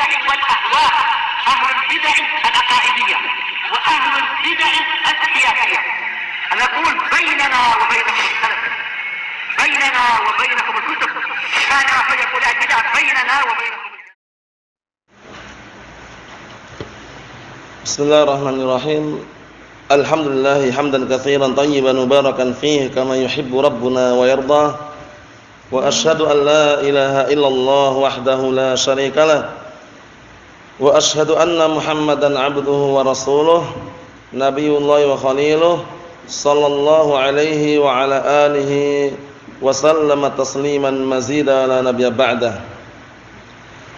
البدع والأهواء، أهل البدع العقائدية وأهل البدع السياسية. نقول بيننا وبينكم السلف، بيننا وبينكم الكتب، كان فيقول البدع بيننا وبينكم. بسم الله الرحمن الرحيم. الحمد لله حمدا كثيرا طيبا مباركا فيه كما يحب ربنا ويرضى. وأشهد أن لا إله إلا الله وحده لا شريك له. وأشهد أن محمدا عبده ورسوله نبي الله وخليله صلى الله عليه وعلى آله وسلم تسليما مزيدا لا نبي بعده.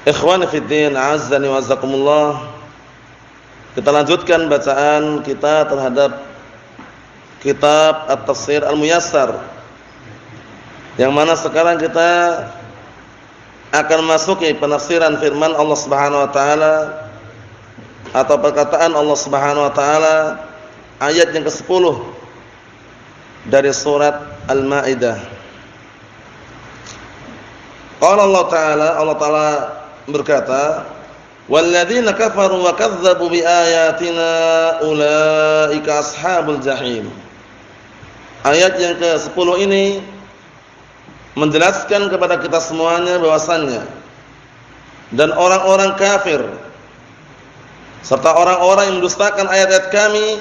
Ikhwani fid din, azzani wa azzakumullah. Kita lanjutkan bacaan kita terhadap kitab At-Tafsir Al-Muyassar, yang mana sekarang kita akan masuki penafsiran firman Allah Subhanahu wa taala atau perkataan Allah Subhanahu wa taala ayat yang ke-10 dari surat Al-Maidah. Qala Allah taala berkata, walladzina kafaru wa kadzdzabu biayatina ulaika ashabul jahim. Ayat yang ke-10 ini menjelaskan kepada kita semuanya bahwasannya dan orang-orang kafir serta orang-orang yang mendustakan ayat-ayat kami,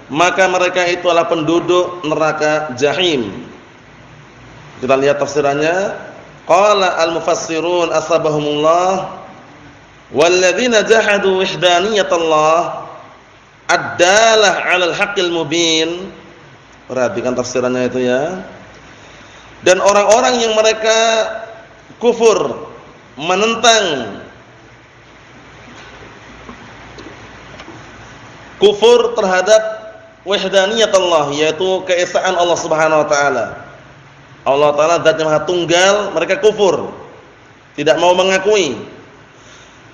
maka mereka itu adalah penduduk neraka jahim. Kita lihat tafsirannya. Qala al-mufassirun asabahumullah walladzina jahadu wahdaniyatallahi ad-dalah 'alal haqqil mubin. Perhatikan tafsirannya itu ya. Dan orang-orang yang mereka kufur, menentang kufur terhadap wahdaniyatullah, yaitu keesaan Allah Subhanahu wa taala. Allah taala zat yang maha tunggal, mereka kufur, tidak mau mengakui.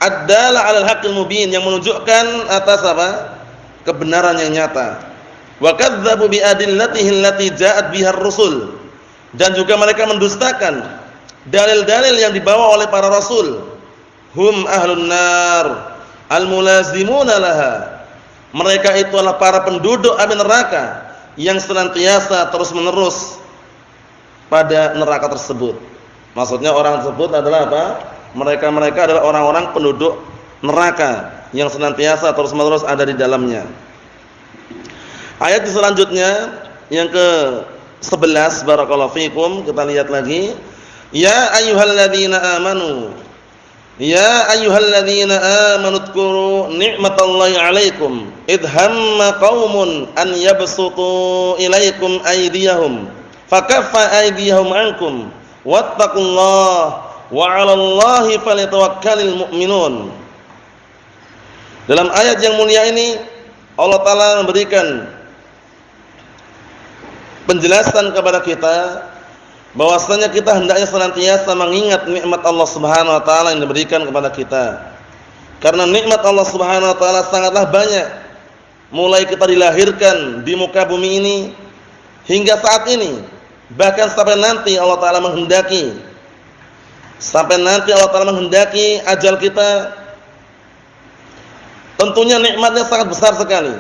Ad-dalah 'alal haqqil mubin, yang menunjukkan atas apa? Kebenaran yang nyata. Wa kadzdzabu bi adillatihi allati ja'at biha ar-rusul, dan juga mereka mendustakan dalil-dalil yang dibawa oleh para rasul. Hum ahlun nar al-mulazimuna laha, mereka itu adalah para penduduk api neraka yang senantiasa terus-menerus pada neraka tersebut. Maksudnya orang tersebut adalah apa? Mereka adalah orang-orang penduduk neraka yang senantiasa terus-menerus ada di dalamnya. Ayat selanjutnya yang ke-11, barakallahu fikum, kita lihat lagi. Ya ayyuhalladzina amanu, ya ayyuhalladzina amanu dzkuru ni'matallahi 'alaikum idh hamma qaumun an yabsutu ilaikum aydiyahum fakaffa aydiyahum 'ankum wattaqullaha wa 'alallahi falyatawakkalul mu'minun. Dalam ayat yang mulia ini Allah taala memberikan penjelasan kepada kita bahwasanya kita hendaknya senantiasa mengingat nikmat Allah Subhanahu wa taala yang diberikan kepada kita. Karena nikmat Allah Subhanahu wa taala sangatlah banyak. Mulai kita dilahirkan di muka bumi ini hingga saat ini, bahkan sampai nanti Allah taala menghendaki. Sampai nanti Allah taala menghendaki ajal kita. Tentunya nikmatnya sangat besar sekali.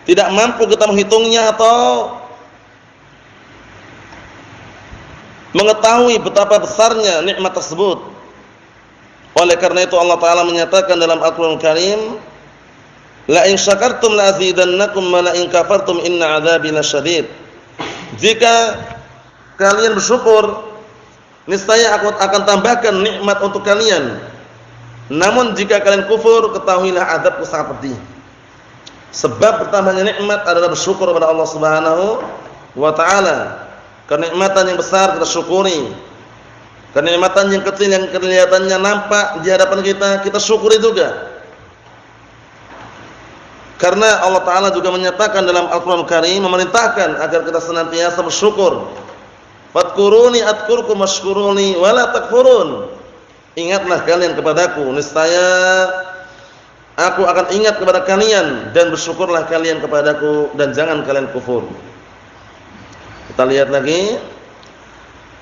Tidak mampu kita menghitungnya atau mengetahui betapa besarnya nikmat tersebut. Oleh karena itu Allah taala menyatakan dalam Al-Qur'an Karim, la in syakartum la azidannakum wa la in kafartum inna 'adzabi lasyadid. Jika kalian bersyukur, niscaya aku akan tambahkan nikmat untuk kalian. Namun jika kalian kufur, ketahuilah azabku sangat pedih. Sebab bertambahnya nikmat adalah bersyukur kepada Allah Subhanahu wa taala. Kenikmatan yang besar kita syukuri. Kenikmatan yang kecil yang kelihatannya nampak di hadapan kita syukuri juga. Karena Allah taala juga menyatakan dalam Al-Qur'an Karim, memerintahkan agar kita senantiasa bersyukur. Fadkuruni adkurkum washkuruni wala takfurun. Ingatlah kalian kepadaku, niscaya aku akan ingat kepada kalian, dan bersyukurlah kalian kepadaku dan jangan kalian kufur. Kita lihat lagi.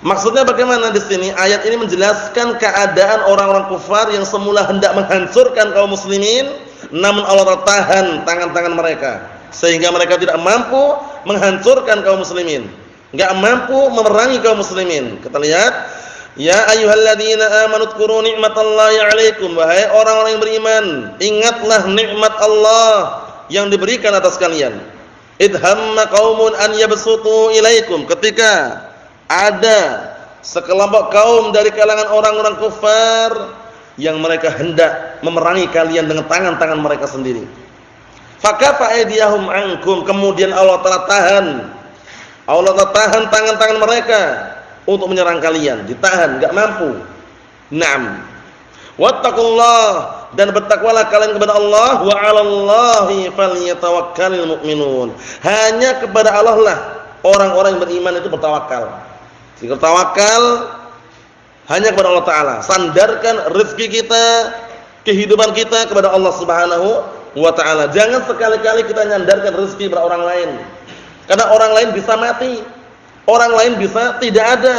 Maksudnya bagaimana di sini? Ayat ini menjelaskan keadaan orang-orang kufar yang semula hendak menghancurkan kaum muslimin, namun Allah tahan tangan-tangan mereka sehingga mereka tidak mampu menghancurkan kaum muslimin, enggak mampu memerangi kaum muslimin. Kita lihat, ya ayyuhalladzina amanu dzkuru ni'matallahi 'alaikum, wahai orang-orang yang beriman, ingatlah nikmat Allah yang diberikan atas kalian. Idhamma qaumun an yabsutu ilaikum, ketika ada sekelompok kaum dari kalangan orang-orang kufar yang mereka hendak memerangi kalian dengan tangan-tangan mereka sendiri. Fakafa aydiyahum ankum, kemudian Allah telah tahan tangan-tangan mereka untuk menyerang kalian, ditahan, enggak mampu. Naam. Wattaqullah, dan bertakwalah kalian kepada Allah, wa 'alallahi falyatawakkalul mu'minun. Hanya kepada Allah lah orang-orang yang beriman itu bertawakal. Jika tawakal hanya kepada Allah Ta'ala, sandarkan rezeki kita, kehidupan kita kepada Allah Subhanahu wa Ta'ala. Jangan sekali-kali kita nyandarkan rezeki kepada orang lain, karena orang lain bisa mati, orang lain bisa tidak ada,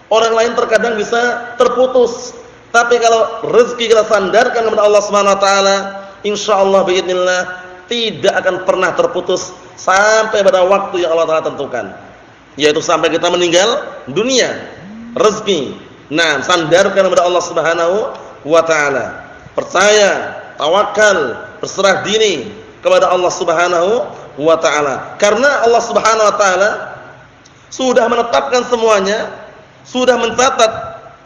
orang lain terkadang bisa terputus. Tapi kalau rezeki kita sandarkan kepada Allah Subhanahu wa Ta'ala, insyaallah biidznillah tidak akan pernah terputus sampai pada waktu yang Allah Ta'ala tentukan, yaitu sampai kita meninggal dunia. Rezeki, nah, sandarkan kepada Allah Subhanahu wa Ta'ala. Percaya, tawakal, berserah diri kepada Allah Subhanahu wa Ta'ala. Karena Allah Subhanahu wa Ta'ala sudah menetapkan semuanya, sudah mencatat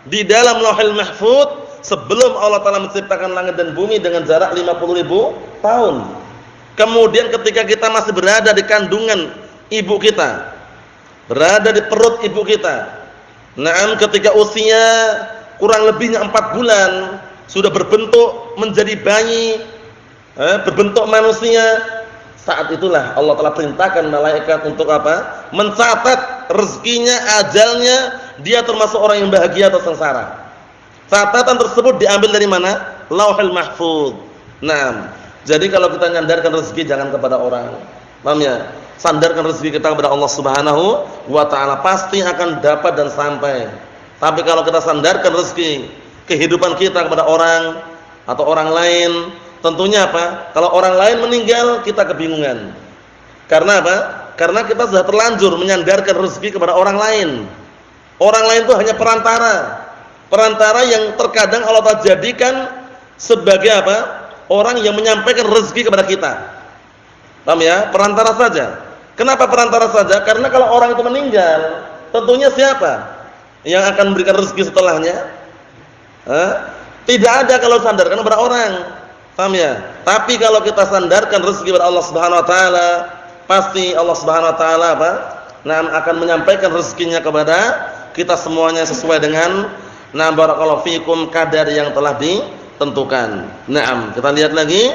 di dalam Lauhul Mahfuz sebelum Allah Ta'ala menciptakan langit dan bumi dengan jarak 50.000 tahun. Kemudian ketika kita masih berada di kandungan ibu kita, berada di perut ibu kita, naam, ketika usia kurang lebihnya 4 bulan, sudah berbentuk menjadi bayi, berbentuk manusia, saat itulah Allah telah perintahkan malaikat untuk apa? Mencatat rezekinya, ajalnya, dia termasuk orang yang bahagia atau sengsara. Catatan tersebut diambil dari mana? Lauhul Mahfuz. Nah, jadi kalau kita nyandarkan rezeki jangan kepada orang, paham ya? Sandarkan rezeki kita kepada Allah Subhanahu wa Ta'ala, pasti akan dapat dan sampai. Tapi kalau kita sandarkan rezeki kehidupan kita kepada orang atau orang lain, tentunya apa? Kalau orang lain meninggal, kita kebingungan. Karena apa? Karena kita sudah terlanjur menyandarkan rezeki kepada orang lain. Orang lain itu hanya perantara yang terkadang Allah Ta'ala jadikan sebagai apa? Orang yang menyampaikan rezeki kepada kita. Paham ya? Perantara saja. Kenapa perantara saja? Karena kalau orang itu meninggal, tentunya siapa yang akan memberikan rezeki setelahnya? Tidak ada kalau sandarkan kepada orang. Paham ya? Tapi kalau kita sandarkan rezeki kepada Allah Subhanahu wa Ta'ala, pasti Allah Subhanahu wa Ta'ala apa? Akan menyampaikan rezekinya kepada kita semuanya sesuai dengan barakallahu fikum kadar yang telah ditentukan. Naam, kita lihat lagi.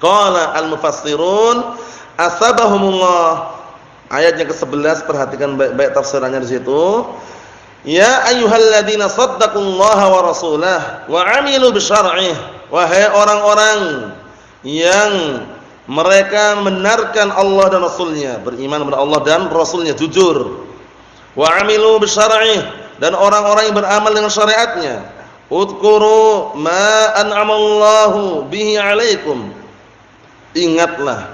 Qala al-mufassirun asabahumullah, ayatnya ke-11, perhatikan baik-baik tafsirannya di situ. Ya ayyuhalladzina saddaqullaha wa rasulahu wa 'amilu bisyar'ihi, wahai orang-orang yang mereka membenarkan Allah dan Rasulnya, beriman kepada Allah dan Rasulnya, jujur. Wa 'amilu bisyar'ihi, dan orang-orang yang beramal dengan syariatnya. Udhkuru ma an'amallahu bihi 'alaikum, ingatlah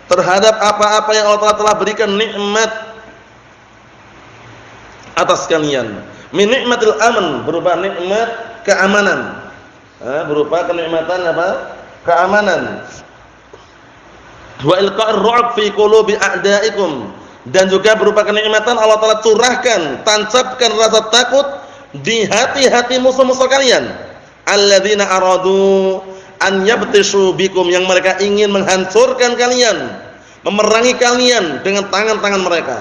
terhadap apa-apa yang Allah telah berikan nikmat atas kalian. Min nikmatil aman, berupa nikmat keamanan, berupa kenikmatan apa? Keamanan. Wa ilqa'ir ru'b fi qulubi a'daikum, dan juga berupa kenikmatan Allah Ta'ala curahkan, tancapkan rasa takut di hati-hati musuh-musuh kalian. Alladzina aradu an yabtishu bikum, yang mereka ingin menghancurkan kalian, memerangi kalian dengan tangan-tangan mereka.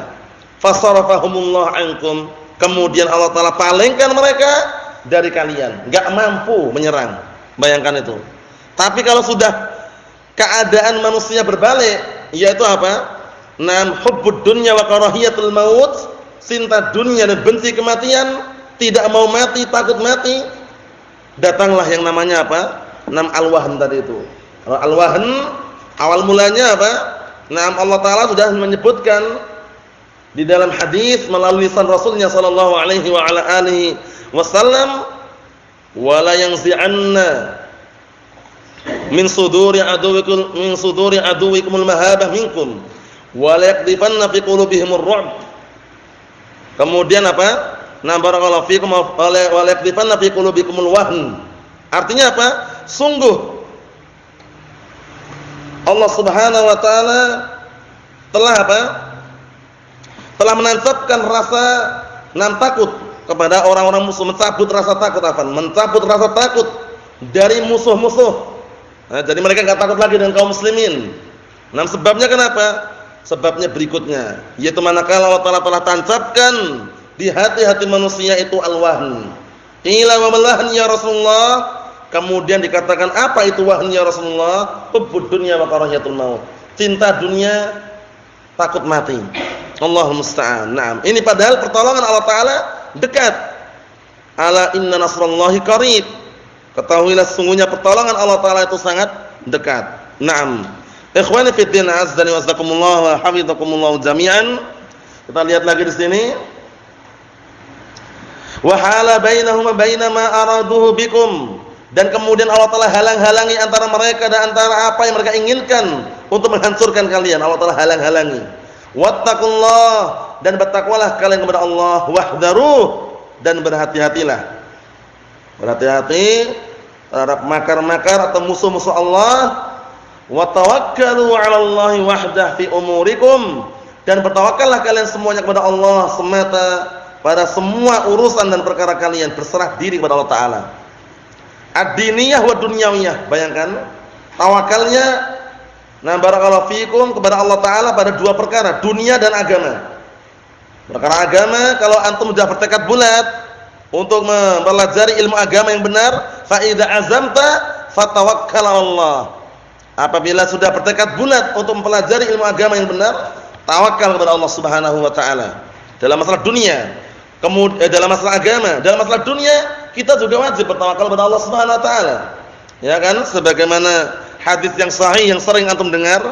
Fasarafahumullah ankum, kemudian Allah Ta'ala palingkan mereka dari kalian, enggak mampu menyerang. Bayangkan itu. Tapi kalau sudah keadaan manusia berbalik, yaitu apa? Hubbud dunya wa karahiyatul maut, cinta dunia dan benci kematian, tidak mau mati, takut mati, datanglah yang namanya apa? Al-wahn tadi itu. Al-wahn awal mulanya apa? Allah Ta'ala sudah menyebutkan di dalam hadis melalui lisan Rasulnya sallallahu alaihi wa ala alihi wasallam, wala yanzi'anna min suduri aduwikumul mahabah minkum wala yaqdhifanna fi qulubihimur ru'b. Kemudian apa? Na barakallahu fikum wala yaqdhifanna fi qulubikumul wahn. Artinya apa? Sungguh Allah Subhanahu wa taala telah apa? Telah menancapkan rasa takut kepada orang-orang musuh, mencabut rasa takut apa? Mencabut rasa takut dari musuh-musuh. Nah, jadi mereka enggak takut lagi dengan kaum muslimin. Nah, sebabnya kenapa? Sebabnya berikutnya, yaitu manakala Allah Taala telah tancapkan di hati-hati manusia itu al-wahn. Qila wa mal-wahn ya Rasulullah? Kemudian dikatakan apa itu wahn ya Rasulullah? Hubbud dunya wa karahiyatul maut. Cinta dunia, takut mati. Allahumma musta'an. Naam, ini padahal pertolongan Allah Taala dekat. Ala inna nasrallahi qarib. Ketahuilah sesungguhnya pertolongan Allah Taala itu sangat dekat. Naam. Ikhwani fi din, azdani wasakumullah wa hafizakumullah jami'an. Kita lihat lagi di sini. Wa hala bainahuma baina ma araduhu bikum. Dan kemudian Allah Taala halang-halangi antara mereka dan antara apa yang mereka inginkan untuk menghancurkan kalian. Allah Taala halang-halangi. Wattaqullah, dan bertakwalah kalian kepada Allah, wahdharuh, dan berhati-hatilah. Berhati-hati terhadap makar-makar atau musuh-musuh Allah. Wa tawakkalu 'ala Allahi wahdah fi umurikum, dan bertawakkallah kalian semuanya kepada Allah semata pada semua urusan dan perkara kalian, berserah diri kepada Allah Taala. Ad-diniyah wa dunyawiyah, bayangkan tawakalnya nah barakallahu fikum kepada Allah Taala pada dua perkara, dunia dan agama. Perkara agama, kalau antum sudah bertekad bulat untuk mempelajari ilmu agama yang benar, fa idza azamta fatawakkal 'ala Allah. Apabila sudah bertekad bulat untuk mempelajari ilmu agama yang benar, tawakal kepada Allah Subhanahu wa taala. Dalam masalah dunia, kemudian dalam masalah agama, dalam masalah dunia kita juga wajib bertawakal kepada Allah Subhanahu wa taala. Ya kan? Sebagaimana hadis yang sahih yang sering antum dengar,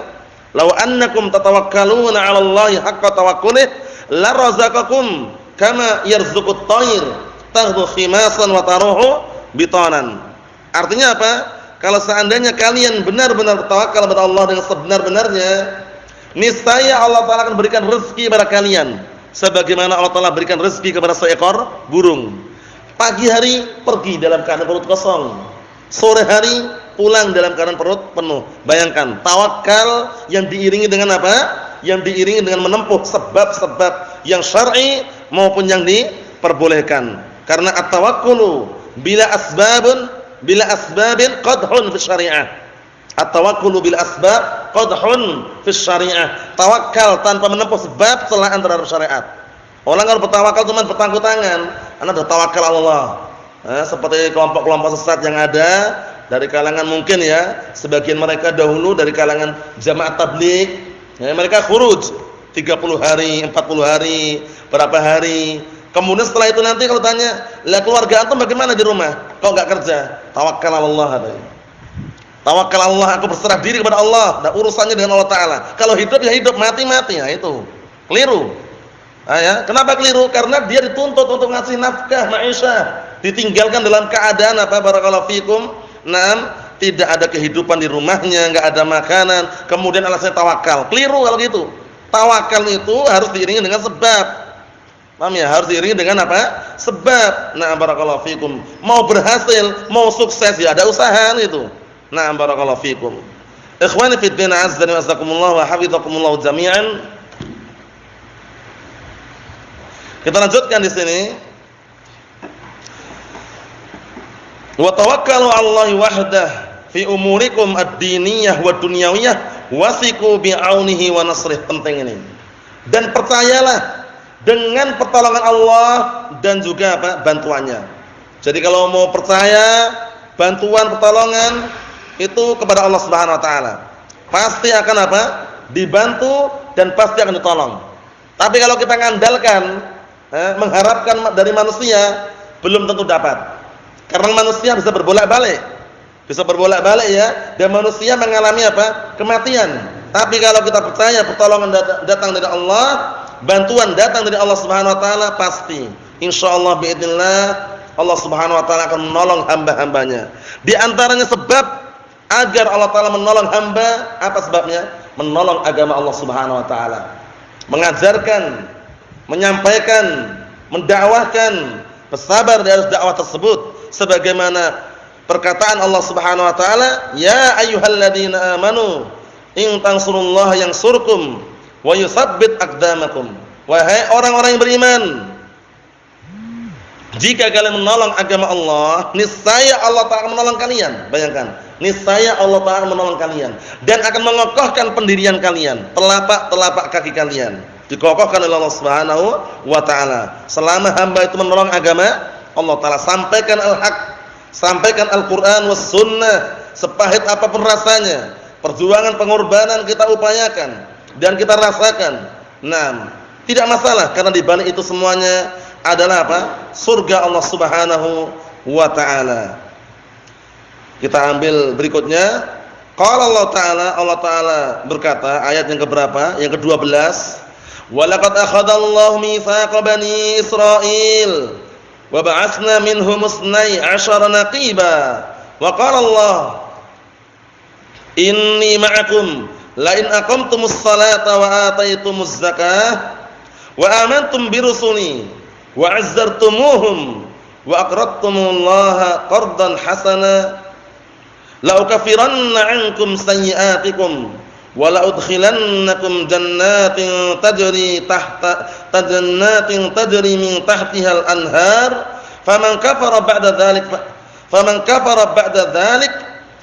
"Law annakum tatawakkaluna 'ala Allahi haqqa tawakkulih, la razaqakum kama yarzuqut thair, taghdu khimasan wa taruhu bitanan." Artinya apa? Kalau seandainya kalian benar-benar bertawakal kepada Allah dengan sebenar-benarnya, niscaya Allah Taala akan berikan rezeki kepada kalian sebagaimana Allah Taala berikan rezeki kepada seekor burung. Pagi hari pergi dalam keadaan perut kosong, sore hari pulang dalam keadaan perut penuh. Bayangkan, tawakal yang diiringi dengan apa? Yang diiringi dengan menempuh sebab-sebab yang syar'i maupun yang diperbolehkan. Karena at-tawakkulu bila asbabin qadhun fi syariah. At-tawakkulu bil asbab qadhun fi syariah. Tawakal tanpa menempuh sebab celaan terhadap syariat. Orang kalau bertawakal cuma bertangguh tangan, anda sudah tawakal Allah. Seperti kelompok-kelompok sesat yang ada dari kalangan mungkin ya, sebagian mereka dahulu dari kalangan jamaah tabligh, ya, mereka khuruj 30 hari, 40 hari, berapa hari. Kemudian setelah itu nanti kalau tanya, "Lah keluarga antum bagaimana di rumah? Kok enggak kerja?" Tawakal Allah katanya. Tawakal Allah, aku berserah diri kepada Allah dan urusannya dengan Allah Taala. Kalau hidup ya hidup, mati mati, ya itu. Keliru. Ya, kenapa keliru? Karena dia dituntut untuk ngasih nafkah ma'isyah, ditinggalkan dalam keadaan apa barakallahu fikum, tidak ada kehidupan di rumahnya, enggak ada makanan, kemudian alasannya tawakal. Keliru kalau gitu. Tawakal itu harus diiringi dengan sebab. Paham ya? Harus diiringi dengan apa? Sebab. Barakallahu fikum. Mau berhasil, mau sukses ya ada usaha itu. Barakallahu fikum. Ikhwani fid din, azzani wasakumullah wa hafizakumullah jami'an. Kita lanjutkan di sini. Wa tawakkalu 'alallahi wahdah fi umurikum ad-diniyah wa dunyawiyah wasiqu bi'aunihi wa nasrih. Penting ini. Dan percayalah dengan pertolongan Allah dan juga apa? Bantuannya. Jadi kalau mau percaya bantuan pertolongan itu kepada Allah Subhanahu wa taala, pasti akan apa? Dibantu dan pasti akan ditolong. Tapi kalau kita ngandalkan mengharapkan dari manusia, belum tentu dapat. Karena manusia bisa berbolak-balik. Bisa berbolak-balik ya, dan manusia mengalami apa? Kematian. Tapi kalau kita percaya pertolongan datang dari Allah, bantuan datang dari Allah Subhanahu wa taala, pasti insyaallah biidznillah Allah Subhanahu wa taala akan menolong hamba-hambanya. Di antaranya sebab agar Allah taala menolong hamba, apa sebabnya? Menolong agama Allah Subhanahu wa taala. Mengajarkan, menyampaikan, mendakwahkan, bersabar di atas dakwah tersebut sebagaimana perkataan Allah Subhanahu wa taala, "Ya ayyuhalladzina amanu in tansurullaha yansurkum wa yutsabbit aqdamakum." Wahai orang-orang yang beriman, jika kalian menolong agama Allah, niscaya Allah Ta'ala menolong kalian. Bayangkan, niscaya Allah Ta'ala menolong kalian dan akan mengokohkan pendirian kalian, telapak-telapak kaki kalian dikokohkan oleh Allah Subhanahu wa taala. Selama hamba itu menolong agama Allah Ta'ala, sampaikan al-haq, sampaikan Al-Qur'an was sunnah, sepahit apapun rasanya, perjuangan pengorbanan kita upayakan dan kita rasakan. Nah, tidak masalah karena di balik itu semuanya adalah apa? Surga Allah Subhanahu wa taala. Kita ambil berikutnya. Qala Allah taala berkata, ayat yang keberapa? Yang ke-12. Wa laqad akhadallahu mitsaqa bani Israil wa ba'atsna minhum 12 naqiba. Wa qala Allah, inni ma'akum la in aqamtumus salata wa ataitumuz zakah wa amantum bi rusuli wa 'azzartumuhum wa aqradtumullaha qardan hasana la ukaffiranna 'ankum sayyi'atikum wa la udkhilannakum jannatin tajri min tahtiha al-anhar faman kafara ba'da dhalik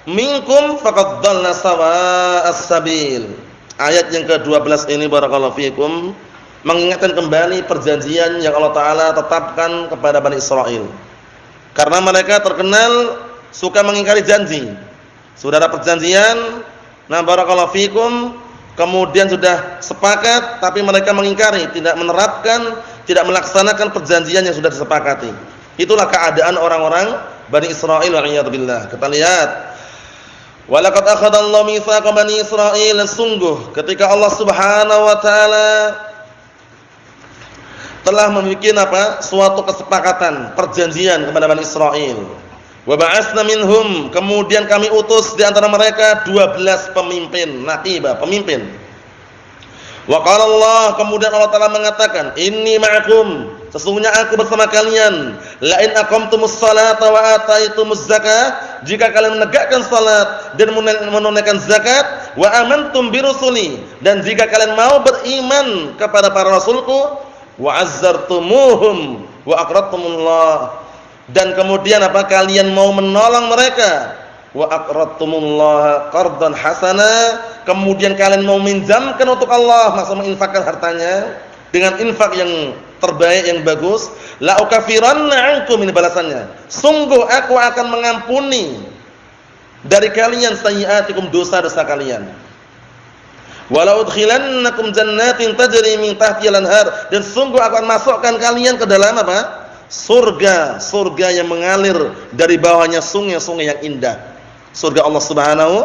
minkum faqad dhalla sawa'as sabil. Ayat yang ke-12 ini barakallahu fikum mengingatkan kembali perjanjian yang Allah Ta'ala tetapkan kepada Bani Israel. Karena mereka terkenal suka mengingkari janji. Sudah ada perjanjian, nah barakallahu fikum, kemudian sudah sepakat, tapi mereka mengingkari, tidak menerapkan, tidak melaksanakan perjanjian yang sudah disepakati. Itulah keadaan orang-orang Bani Israel wa'iyadzubillah. Kita lihat. Walaqad akhadallahu mitsaqa bani Israil, sungguh ketika Allah Subhanahu wa taala telah membuat apa? Suatu kesepakatan, perjanjian kepada Bani Israil. Wa ba'atsna minhum, kemudian kami utus di antara mereka 12 pemimpin, naqiba, pemimpin. Wa qala Allah, kemudian Allah Ta'ala mengatakan, inni ma'akum, sesungguhnya aku bersama kalian. La in aqamtumus salata wa ataitumuz zakah, jika kalian menegakkan salat dan menunaikan zakat, wa amantum bi rusuli, dan jika kalian mau beriman kepada para rasulku, wa azzartumuhum wa aqradtumullah, dan kemudian apa? Kalian mau menolong mereka, wa aqradtumullah qardan hasana, kemudian kalian mau minjamkan untuk Allah, maksudnya menginfakkan hartanya dengan infak yang terbaik, yang bagus. La ukaffiranna ankum, ini balasannya, sungguh aku akan mengampuni dari kalian sayyi'atikum, dosa-dosa kalian. Wala udkhilannakum jannatin tajri min tahtiha al-anhar, dan sungguh akan masukkan kalian ke dalam apa? Surga, surga yang mengalir dari bawahnya sungai-sungai yang indah. Surga Allah Subhanahu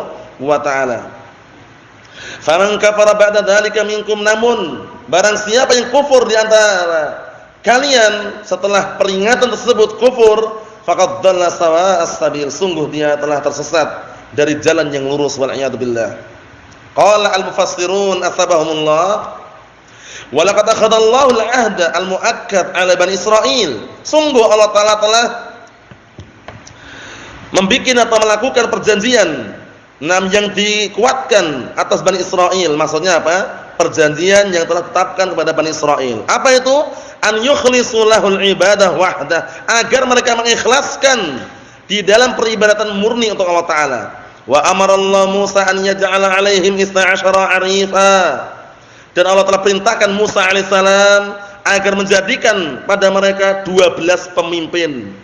wa taala. Faman kafara ba'da dzalika minkum, namun barang siapa yang kufur di antara kalian setelah peringatan tersebut kufur, faqad dhalla sawa'as sabil, sungguh dia telah tersesat dari jalan yang lurus, wal a'yadu billah. Qala al-mufassirun asbahumullah, wa laqad akhadallahu al-'ahda al-mu'akkad 'ala bani Israil, sungguh Allah Ta'ala telah membikin atau melakukan perjanjian yang dikuatkan atas Bani Israel. Maksudnya apa? Perjanjian yang telah ditetapkan kepada Bani Israel. Apa itu? An yukhlisu lahul ibadah wahdah, agar mereka mengikhlaskan di dalam peribadatan murni untuk Allah Ta'ala. Wa amarallahu Musa an yaj'ala 'alaihim 12 arifa, dan Allah telah perintahkan Musa alaihissalam agar menjadikan pada mereka 12 pemimpin,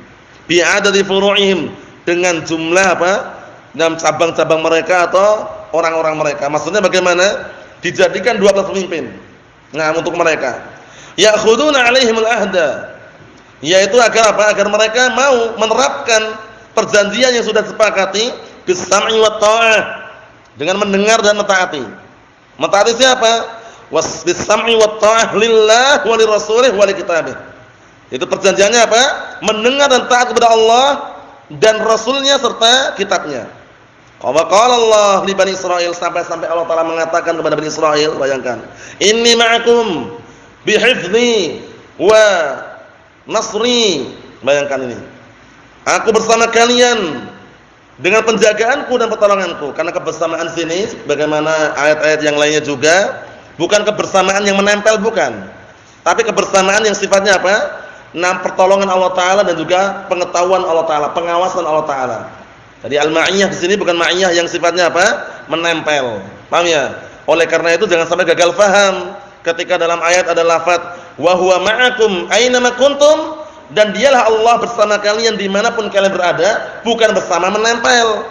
bi'adadi furu'ihim, dengan jumlah apa? Dan cabang-cabang mereka atau orang-orang mereka. Maksudnya bagaimana? Dijadikan 12 pemimpin. Nah, untuk mereka. Ya'khuduna 'alaihimul ahda, yaitu agar apa? Agar mereka mau menerapkan perjanjian yang sudah disepakati, bis-sam'i wat ta'ah, dengan mendengar dan mentaati. Mentaati siapa? bis sam'i wat ta'ah lillah wa lirasulih wa likitabih. Itu perjanjiannya apa? Mendengar dan taat kepada Allah dan Rasulnya serta kitabnya. Qala Allah li Bani Israil, sampai Allah Ta'ala mengatakan kepada Bani Israil, bayangkan, inni ma'akum bihifzi wa nasri. Bayangkan ini, aku bersama kalian dengan penjagaanku dan pertolonganku. Karena kebersamaan sini, bagaimana ayat-ayat yang lainnya juga, bukan kebersamaan yang menempel, bukan, tapi kebersamaan yang sifatnya apa? Pertolongan Allah Ta'ala dan juga pengetahuan Allah Ta'ala, pengawasan Allah Ta'ala. Jadi al-ma'iyah di sini bukan ma'iyah yang sifatnya apa? Menempel. Paham ya? Oleh karena itu jangan sampai gagal faham ketika dalam ayat ada lafaz wa huwa ma'akum aina ma kuntum, dan dialah Allah bersama kalian dimanapun kalian berada, bukan bersama menempel.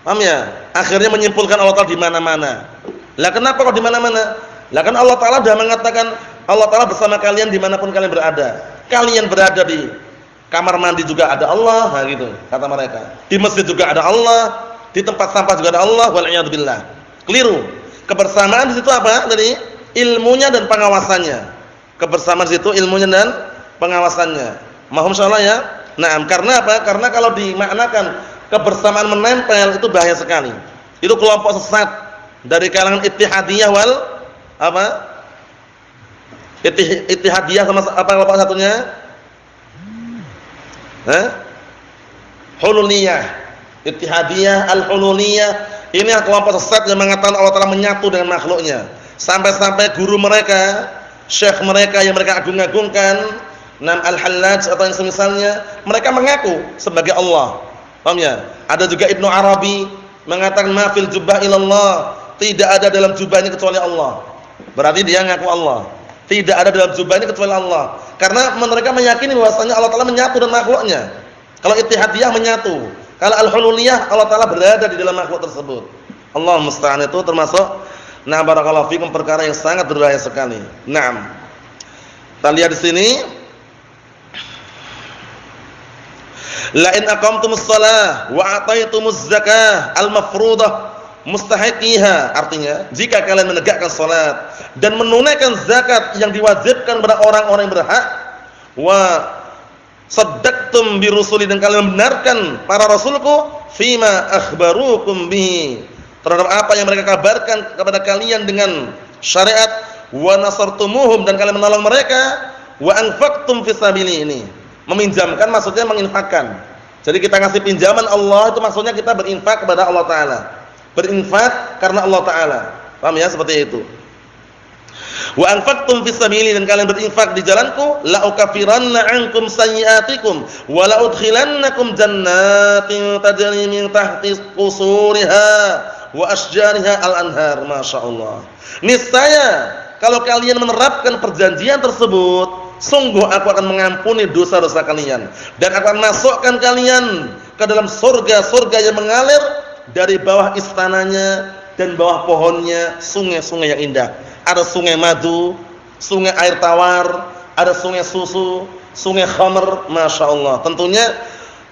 Paham ya? Akhirnya menyimpulkan Allah Ta'ala di mana-mana. Lah kenapa kok di mana-mana? Lah kan Allah Ta'ala sudah mengatakan Allah Ta'ala bersama kalian dimanapun kalian berada. Kalian berada di kamar mandi juga ada Allah, nah gitu kata mereka. Di masjid juga ada Allah, di tempat sampah juga ada Allah, wal iyad billah. Keliru. Kebersamaan di situ apa? Dari ilmunya dan pengawasannya. Kebersamaan di situ ilmunya dan pengawasannya. Mohon insyaallah ya. Nah, karena apa? Karena kalau dimaknakan kebersamaan menempel itu bahaya sekali. Itu kelompok sesat dari kalangan ittihadiyah wal apa? Ittihadiyah sama apa kelompok satunya? Hululiyah. Ittihadiyah, al-hululiyah. Ini kelompok sesat yang mengatakan Allah Ta'ala menyatu dengan makhluknya. Sampai-sampai guru mereka, syekh mereka yang mereka agung-agungkan, Nam al-Hallaj atau yang semisalnya, mereka mengaku sebagai Allah. Paham ya? Ada juga Ibnu Arabi mengatakan ma fil jubbah ilallah, tidak ada dalam jubah ini kecuali Allah. Berarti dia ngaku Allah. Tidak ada dalam jubah ini kecuali Allah. Karena mereka meyakini bahwasanya Allah Ta'ala menyatu dengan makhluknya. Kalau ittihadiyah menyatu, kalau al-hululiyah Allah Ta'ala berada di dalam makhluk tersebut. Allah musta'an, itu termasuk barakallahu fikum perkara yang sangat berbahaya sekali. Naam. Kita lihat di sini. La in aqamtumus shalah wa ataitumuz zakah al-mafruḍah mustahiqiha, artinya jika kalian menegakkan salat dan menunaikan zakat yang diwajibkan kepada orang-orang yang berhak, wa saddaqtum bi rusuli, dan kalian membenarkan para rasulku fima akhbarukum bihi, terhadap apa yang mereka kabarkan kepada kalian dengan syariat, wa nasartumuhum, dan kalian menolong mereka, wa anfaqtum fi sabili, ini meminjamkan maksudnya menginfakkan. Jadi kita ngasih pinjaman Allah itu maksudnya kita berinfak kepada Allah Ta'ala. Berinfak karena Allah Ta'ala. Paham ya? Seperti itu. Wa anfaqtum fi sabili, dan kalian berinfak di jalanku, la ukaffiranna ankum sayyi'atikum wa la udkhilannakum jannatin tajri min tahti qusuriha wa asjariha al-anhar. Masyaallah. Niscaya kalau kalian menerapkan perjanjian tersebut, sungguh aku akan mengampuni dosa-dosa kalian dan akan masukkan kalian ke dalam surga-surga yang mengalir dari bawah istananya dan bawah pohonnya sungai-sungai yang indah. Ada sungai madu, sungai air tawar, ada sungai susu, sungai khamr. Masya Allah. Tentunya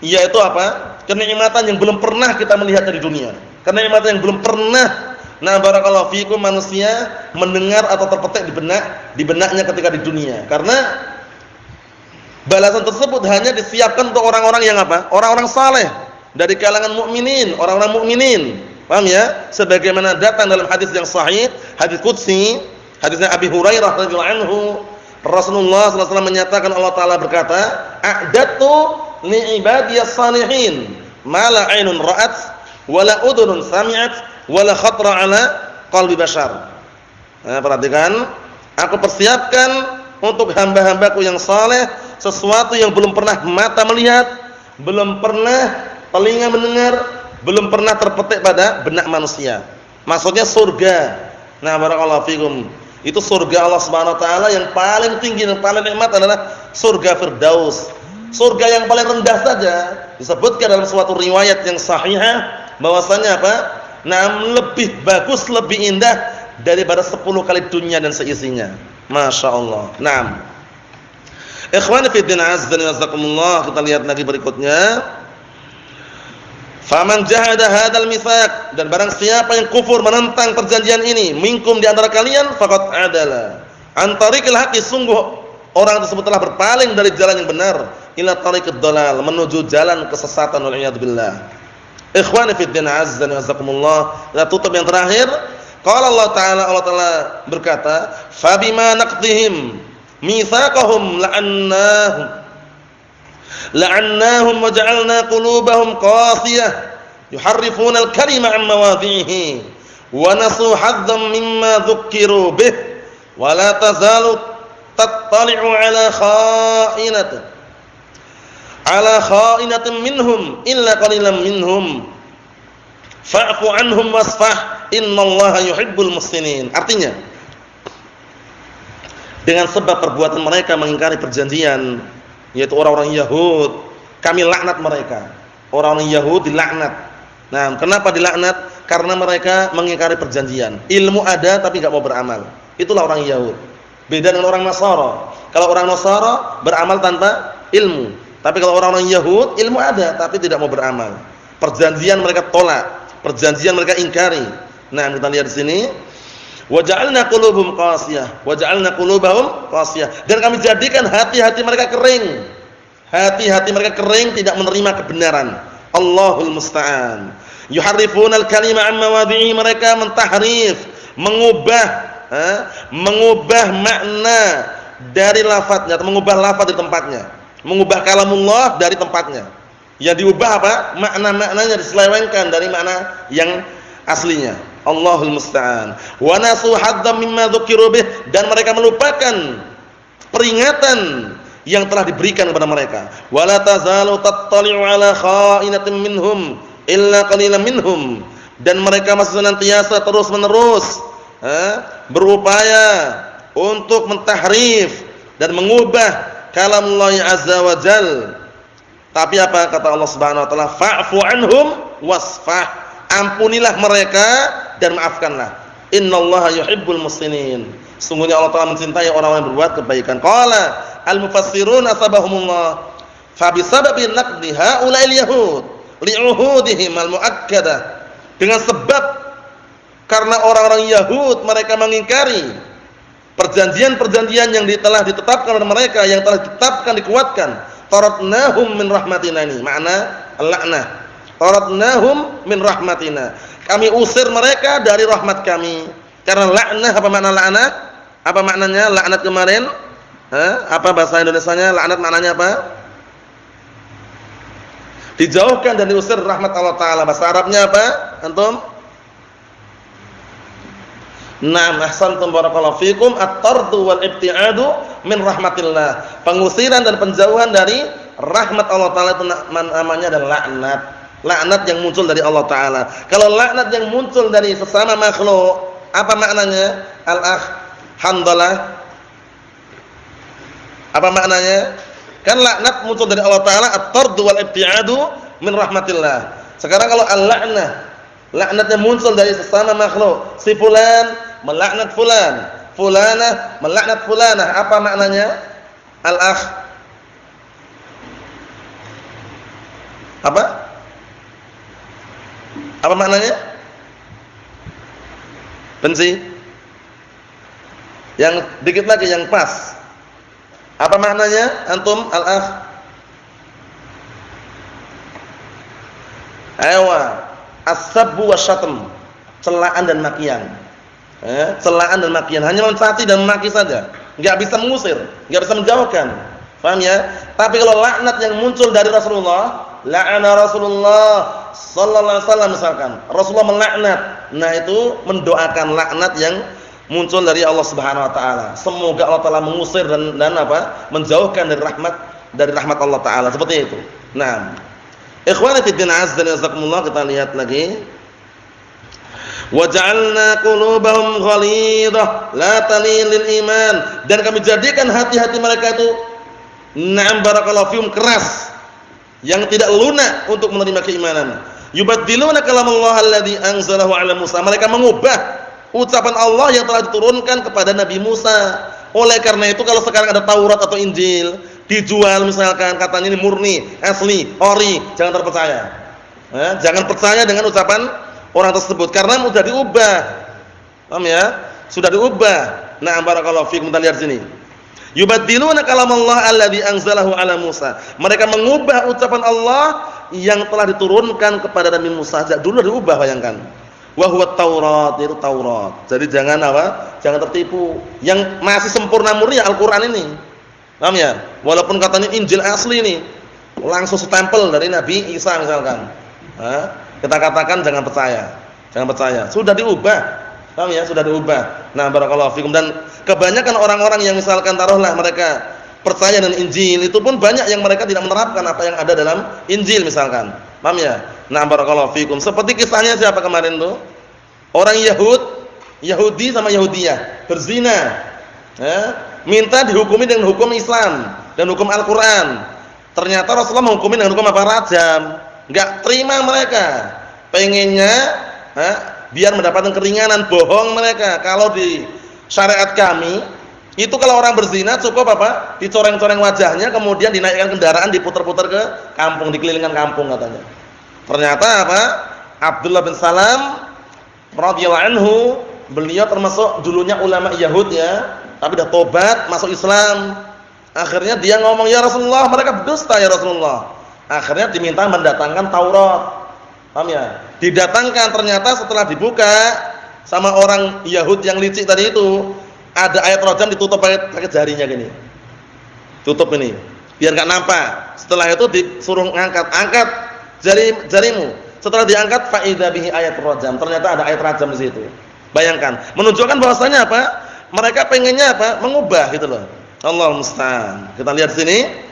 yaitu apa? Kenikmatan yang belum pernah kita melihat di dunia. Kenikmatan yang belum pernah barakallahu fikum manusia mendengar atau terpetik di benaknya ketika di dunia. Karena balasan tersebut hanya disiapkan untuk orang-orang yang apa? Orang-orang saleh dari kalangan mukminin, orang-orang mukminin. Paham ya? Sebagaimana datang dalam hadis yang sahih, hadis qudsi, hadisnya Abi Hurairah radhiyallahu anhu, Rasulullah sallallahu alaihi wasallam menyatakan, Allah Ta'ala berkata, "A'dadtu li ibadiyas salihin ma la 'ainun ra'at wa la udhunun sami'at wa la khatra 'ala qalbi bashar." Nah, perhatikan, aku persiapkan untuk hamba-hambaku yang saleh sesuatu yang belum pernah mata melihat, belum pernah telinga mendengar, belum pernah terpetik pada benak manusia. Maksudnya surga. Nah, barakallahu fikum. Itu surga Allah Subhanahu wa taala yang paling tinggi dan paling nikmat adalah surga Firdaus. Surga yang paling rendah saja disebutkan dalam suatu riwayat yang sahihah bahwasanya apa? Lebih bagus, lebih indah daripada 10 kali dunia dan seisinya. Masya Allah. Naam. Ikhwani fi din azza wa jazakumullah, kita lihat lagi berikutnya. Faman jahada hadzal mitsaq, dan barang siapa yang kufur menentang perjanjian ini minkum di antara kalian faqad adala an tariqil haqqi, sungguh orang tersebut telah berpaling dari jalan yang benar ila tariqid dhalal, menuju jalan kesesatan, wal iyad billah. Ikhwani fid din, azza wa jazakumullah. Kita tutup yang terakhir. Qala Allah Ta'ala berkata, "Fabima naqdihim mitsaqahum la'annahum wa ja'alna qulubahum qasiyah yuharrifuna al-kalima 'an mawadhi'ihi wa nasu hadzan mimma dhukkiru bih wa la tazalu tattali'u 'ala kha'inatin minhum illa qalilan minhum fa'fu 'anhum wasfah innallaha yuhibbul muhsinin." Artinya, dengan sebab perbuatan mereka mengingkari perjanjian, yaitu orang-orang Yahud, kami laknat mereka. Orang-orang Yahud dilaknat. Nah, kenapa dilaknat? Karena mereka mengingkari perjanjian. Ilmu ada tapi enggak mau beramal. Itulah orang Yahud. Beda dengan orang Nasara. Kalau orang Nasara beramal tanpa ilmu. Tapi kalau orang-orang Yahud ilmu ada tapi tidak mau beramal. Perjanjian mereka tolak, perjanjian mereka ingkari. Nah, kita lihat di sini. Wa ja'alna qulubahum qasiyah, wa ja'alna qulubahum qasiyah, dan kami jadikan hati-hati mereka kering. Hati-hati mereka kering, tidak menerima kebenaran. Allahul musta'an. Yuharrifuna al-kalima 'an mawadhi'i, mereka mentahrif, mengubah makna dari lafadznya, atau mengubah lafaz dari tempatnya, mengubah kalamullah dari tempatnya. Yang diubah apa? Makna-maknanya diselewengkan dari makna yang aslinya. Allahul musta'an. Wa nasu hadzam mimma dzukiru bih, dan mereka melupakan peringatan yang telah diberikan kepada mereka. Wala tazalu tattali'u 'ala kha'inatin minhum illa qalilan minhum, dan mereka masih senantiasa terus-menerus berupaya untuk mentahrif dan mengubah kalamullah azza wa jal. Tapi apa kata Allah Subhanahu wa taala? Fa'fu 'anhum wasfah, ampunilah mereka dan maafkanlah. Innallaha yuhibbul muhsinin. Sungguhnya Allah Ta'ala mencintai orang-orang yang berbuat kebaikan. Qala al-mufassirun asabahumullah fa bisababi naqdi haula'il yahud li'uhudihim al-mu'akkadah, dengan sebab karena orang-orang Yahud mereka mengingkari perjanjian-perjanjian yang telah ditetapkan oleh mereka, yang telah ditetapkan, dikuatkan. Taratnahum min rahmatina, ini makna al-la'nah. Taratnahum min rahmatina, kami usir mereka dari rahmat kami. Karena laknah, apa makna laknah? Apa maknanya laknat kemarin? Apa bahasa Indonesianya laknat maknanya apa? Dijauhkan dan diusir rahmat Allah Ta'ala. Bahasa Arabnya apa? Antum? Naam, ahsantum barakallahu fikum. At-tardu wal ibti'adu min rahmatillah. Pengusiran dan penjauhan dari rahmat Allah Ta'ala itu namanya adalah laknat. Laknat yang muncul dari Allah Ta'ala. Kalau laknat yang muncul dari sesama makhluk, apa maknanya? Al-akh Handalah, apa maknanya? Kan laknat muncul dari Allah Ta'ala, at-tardu wal ibti'adu min rahmatillah. Sekarang kalau al-la'nah, laknatnya muncul dari sesama makhluk. Si fulan melaknat fulan, fulanah melaknat fulanah, apa maknanya? Al-akh apa maknanya? Benci? Yang dikit lagi, yang pas. Apa maknanya? Antum al-akh? Aywa, as-sabbu wasyatm, celaan dan makian. Celaan dan makian, hanya mencaci dan memaki saja, enggak bisa mengusir, enggak bisa menjauhkan. Paham ya? Tapi kalau laknat yang muncul dari Rasulullah, la'ana Rasulullah sallallahu alaihi wasallam misalkan, Rasulullah melaknat. Nah, itu mendoakan laknat yang muncul dari Allah Subhanahu wa taala. Semoga Allah Taala mengusir dan apa? Menjauhkan dari rahmat Allah Taala, seperti itu. Nah, ikhwani fi din azza wa jazakumullah, kita lihat lagi. Wa ja'alna qulubahum ghalidah la talil iman, dan kami jadikan hati-hati mereka itu na'am barakallahu fihum, keras, yang tidak lunak untuk menerima keimanan. Yubaddiluna kalamullah alladzi anzalahu 'ala Musa, mereka mengubah ucapan Allah yang telah diturunkan kepada Nabi Musa. Oleh karena itu kalau sekarang ada Taurat atau Injil dijual misalkan, katanya ini murni, asli, ori, jangan terpercaya. Jangan percaya dengan ucapan orang tersebut karena sudah diubah. Paham ya? Sudah diubah. Nah, barakallahu fiikum, kita lihat sini. Yubaddiluna kalamallah alladzi anzalahu ala Musa. Mereka mengubah ucapan Allah yang telah diturunkan kepada Nabi Musa. Sejak dulu diubah, bayangkan. Wa huwa Taurat, itu Taurat. Jadi jangan Jangan tertipu. Yang masih sempurna murni Al-Qur'an ini. Paham ya? Walaupun katanya Injil asli ini, langsung stempel dari Nabi Isa misalkan. Kita katakan jangan percaya. Jangan percaya. Sudah diubah. Paham ya? Sudah diubah. Nah, barakallahu fikum. Dan kebanyakan orang-orang yang misalkan taruhlah mereka percaya dengan Injil, itu pun banyak yang mereka tidak menerapkan apa yang ada dalam Injil misalkan. Paham ya? Nah, barakallahu fikum. Seperti kisahnya siapa kemarin tuh? Orang Yahudi sama Yahudiyah berzina. Minta dihukumi dengan hukum Islam dan hukum Al-Qur'an. Ternyata Rasulullah menghukumi dengan hukum apa? Rajam. Enggak terima mereka. Pengennya biar mendapatkan keringanan, bohong mereka. Kalau di syariat kami itu kalau orang berzina cukup dicoreng-coreng wajahnya, kemudian dinaikkan kendaraan, diputar-putar ke kampung, dikelilingkan kampung katanya. Ternyata Abdullah bin Salam radhiyallahu anhu, beliau termasuk dulunya ulama Yahud ya, tapi dah tobat masuk Islam. Akhirnya dia ngomong, "Ya Rasulullah, mereka berdusta ya Rasulullah." Akhirnya diminta mendatangkan Taurat. Paham ya? Didatangkan, ternyata setelah dibuka sama orang Yahud yang licik tadi itu, ada ayat rajam ditutup pakai jarinya gini. Tutup ini, biar enggak nampak. Setelah itu disuruh angkat jarimu. Setelah diangkat, fa idza bihi ayat rajam. Ternyata ada ayat rajam di situ. Bayangkan, menunjukkan bahwasanya mereka pengennya mengubah gitu loh. Allah musta'an. Kita lihat sini.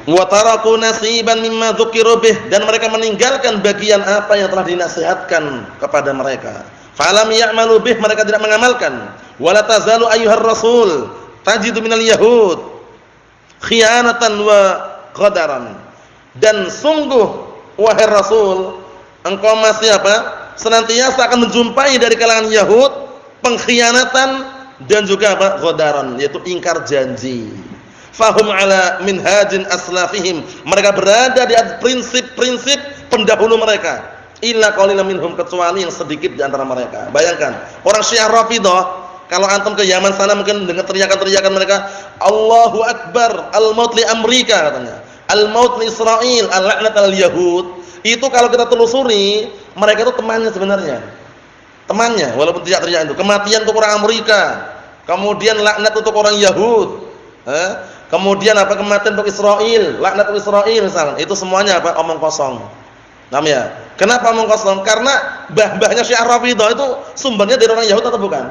Wa taraku nasiban mimma dzukiru bih, dan mereka meninggalkan bagian apa yang telah dinasihatkan kepada mereka. Falam ya'malu bih, mereka tidak mengamalkan. Wala tazalu ayyuhar rasul tajidu minal yahud khiyanatan wa qadaran. Dan sungguh wahai Rasul, engkau masih senantiasa akan menjumpai dari kalangan Yahud pengkhianatan dan juga qadaran, yaitu ingkar janji. Fahum ala minhajin aslafihim, mereka berada di atas prinsip-prinsip pendahulu mereka. Illa qalilan minhum, kecuali yang sedikit di antara mereka. Bayangkan, orang Syiah Rafidhah, kalau antum ke Yaman sana mungkin dengar teriakan-teriakan mereka, Allahu Akbar, al-maut li Amerika katanya. Al-maut li Israel, al-la'nat al-yahud. Itu kalau kita telusuri, mereka itu temannya sebenarnya. Temannya, walaupun tidak teriak itu. Kematian untuk orang Amerika. Kemudian laknat untuk orang Yahud. Kemudian kematian untuk Israel, laknat untuk Israel misalnya. Itu semuanya omong kosong. Paham ya? Kenapa omong kosong? Karena bah-bahnya Syiah Rafidhah itu sumbernya dari orang Yahudi atau bukan?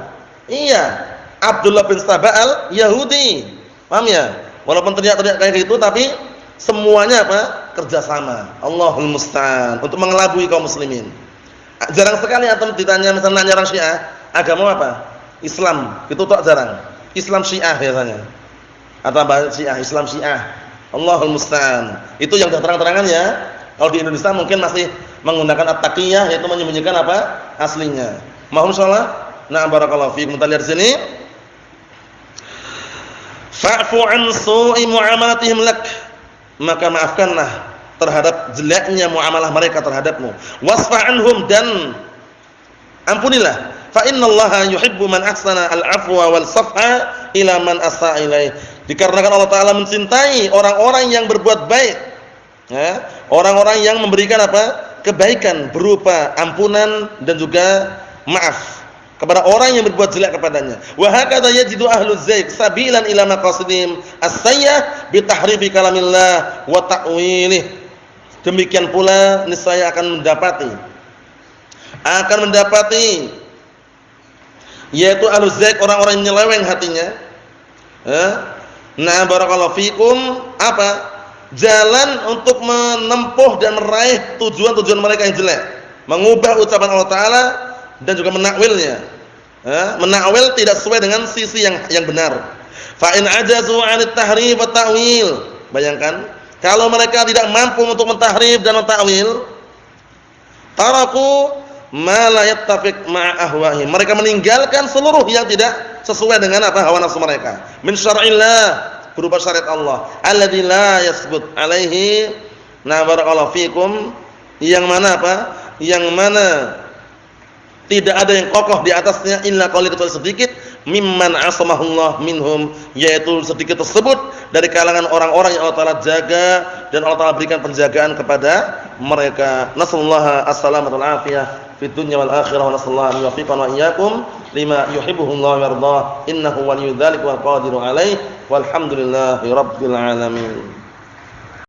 Iya. Abdullah bin Sabah al-Yahudi. Paham ya? Walaupun teriak-teriak kayak gitu, tapi semuanya kerjasama. Allahul musta'an, untuk mengelabui kaum muslimin. Jarang sekali antum ditanya misalnya orang Syiah, agama apa? Islam. Itu tak jarang. Islam Syiah biasanya. Atau Syiah, Islam Syiah. Allahul musta'an. Itu yang terang-terangan ya. Kalau di Indonesia mungkin masih menggunakan at-taqiyah, yaitu menyembunyikan aslinya. Mohon sholat. Nah, barakallahu fiikum. Kita lihat sini. Fa'fu an su'i mu'amalatihim lak. Maka maafkanlah terhadap jeleknya muamalah mereka terhadapmu. Wasfa' anhum, dan ampunilah. Fa innallaha yuhibbu man ahsana al-'afwa wal safha ila man asaa ilaih. Dikarenakan Allah Taala mencintai orang-orang yang berbuat baik. Orang-orang yang memberikan kebaikan berupa ampunan dan juga maaf kepada orang yang berbuat jelek kepadanya. Wa hakadha yajidu ahluz zaik sabilan ila maqasidihim as-sayyah bi tahrifi kalamillah wa ta'wilih. Demikian pula niscaya akan mendapati yaitu ahluz zaik, orang-orang yang nyeleweng hatinya. Nah, barakallahu fikum, jalan untuk menempuh dan meraih tujuan-tujuan mereka yang jelek, mengubah ucapan Allah Taala dan juga menakwilnya. Menakwil tidak sesuai dengan sisi yang benar. Fa in ajazu 'anit tahrif wa ta'wil. Bayangkan, kalau mereka tidak mampu untuk mentahrif dan mentakwil, taraku ma la yattafiq ma'a ahwa'ihim. Mereka meninggalkan seluruh yang tidak sesuai dengan hawa nafsu mereka. Min syar'illah, berupa syariat Allah. Alladzi la yasbut alaihi Nah, barakallahu fikum, yang mana apa? Yang mana tidak ada yang kokoh di atasnya illa qalil, kecuali sedikit, mimman asamahullah minhum, yaitu sedikit tersebut dari kalangan orang-orang yang Allah Taala jaga dan Allah Taala berikan penjagaan kepada mereka. Nasallallahu as-salamata wal afiyah fid dunya wal akhirah, wa nasallahu an yuwaffiqana wa iyyakum lima yuhibbuhullahu wa yardah, innahu waliyyu dzalika wal qadiru alaihi, walhamdulillahi rabbil alamin.